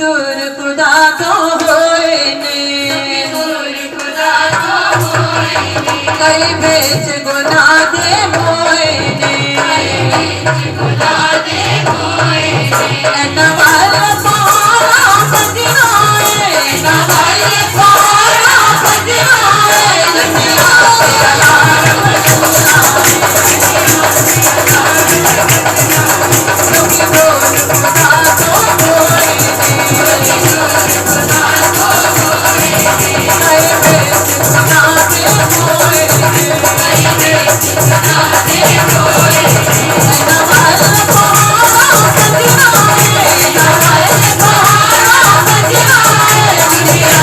दूर खुदा तो होए ने, कई बेच गुना दे मोए ने, एना वाला पारा बजनाए, एना वाला पारा बजनाए, दुनिया के अलार मशहूराए, क्योंकि दूर खुदा तो होए ने, कई बेच गुना दे मोए ने, एना वाला पारा बजनाए, एना वाला पारा बजनाए, दुनिया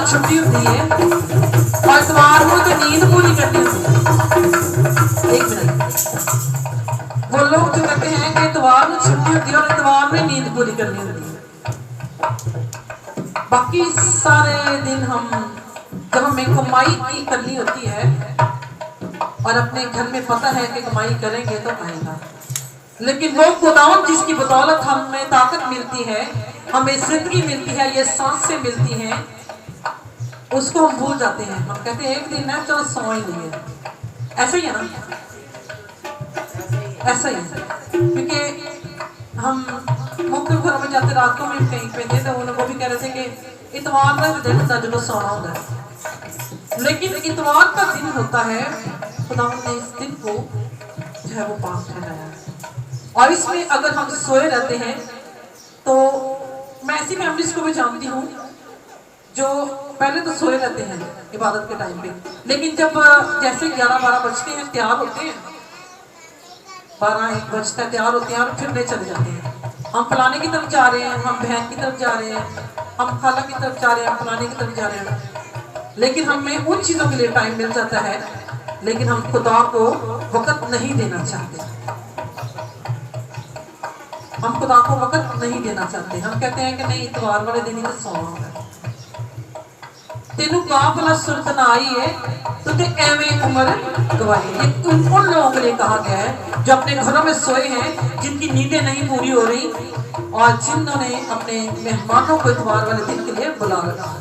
छुट्टी होती है और इतवार को तो नींद पूरी करनी होती है। एक मिनट, वो लोग जो कहते हैं कि इतवार को छुट्टी होती है और इतवार में नींद पूरी करनी होती है, बाकी सारे दिन हम जब हमें कमाई की करनी होती है और अपने घर में पता है कि कमाई करेंगे तो आएगा, लेकिन वो खुदावंद जिसकी बदौलत हमें ताकत मिलती है, हमें जिंदगी मिलती है, ये सांसें मिलती हैं, उसको हम भूल जाते हैं। हम कहते हैं एक दिन है चलो सो ही नहीं है, ऐसा ही है ना, ऐसा ही है, क्योंकि हम मुख्य घरों में जाते रात को भी कहीं पे थे तो उन लोग भी कह रहे थे कि इतवार का दिन होता है जो सोना होता है, लेकिन इतवार का दिन होता है खुदा ने इस दिन को जो है वो पाक ठहराया है, और इसमें अगर हम सोए रहते हैं तो मैं ऐसी फैमिलीज को भी जानती हूँ जो पहले तो सोए रहते हैं इबादत के टाइम पे, लेकिन जब जैसे 11-12 बजते हैं तैयार होते हैं, 12-1 बजता तैयार होते हैं और फिरने चले जाते हैं, हम फलाने की तरफ जा रहे हैं, हम बहन की तरफ जा रहे हैं, हम खाला की तरफ जा रहे हैं, हम फलाने की तरफ जा रहे हैं, लेकिन हमें उन चीज़ों के लिए टाइम मिल जाता है, लेकिन हम खुदा को वक़्त नहीं देना चाहते, हम खुदा को वक़्त नहीं देना चाहते। हम कहते हैं कि नहीं इतवार वाले दिन ही तो सोना है, तेनू काफला सुरत ना आई है तो ते एवें उम्र गवाई। ये उन लोगों के लिए कहा गया है जो अपने घरों में सोए हैं, जिनकी नींदें नहीं पूरी हो रही और जिन्होंने अपने मेहमानों को इतवार वाले दिन के लिए बुला रखा।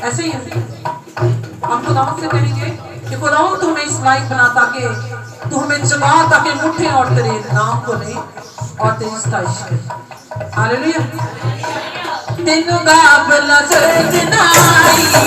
ऐसे ही हम खुदावंद से कहेंगे कि खुदावंद तू हमें इस लायक बना ताकि तू हमें जगा ताकि उठे और तेरे नाम को ले और तेरी सताइश करे। हालेलुया। तेनू काफला सुरत ना आई है,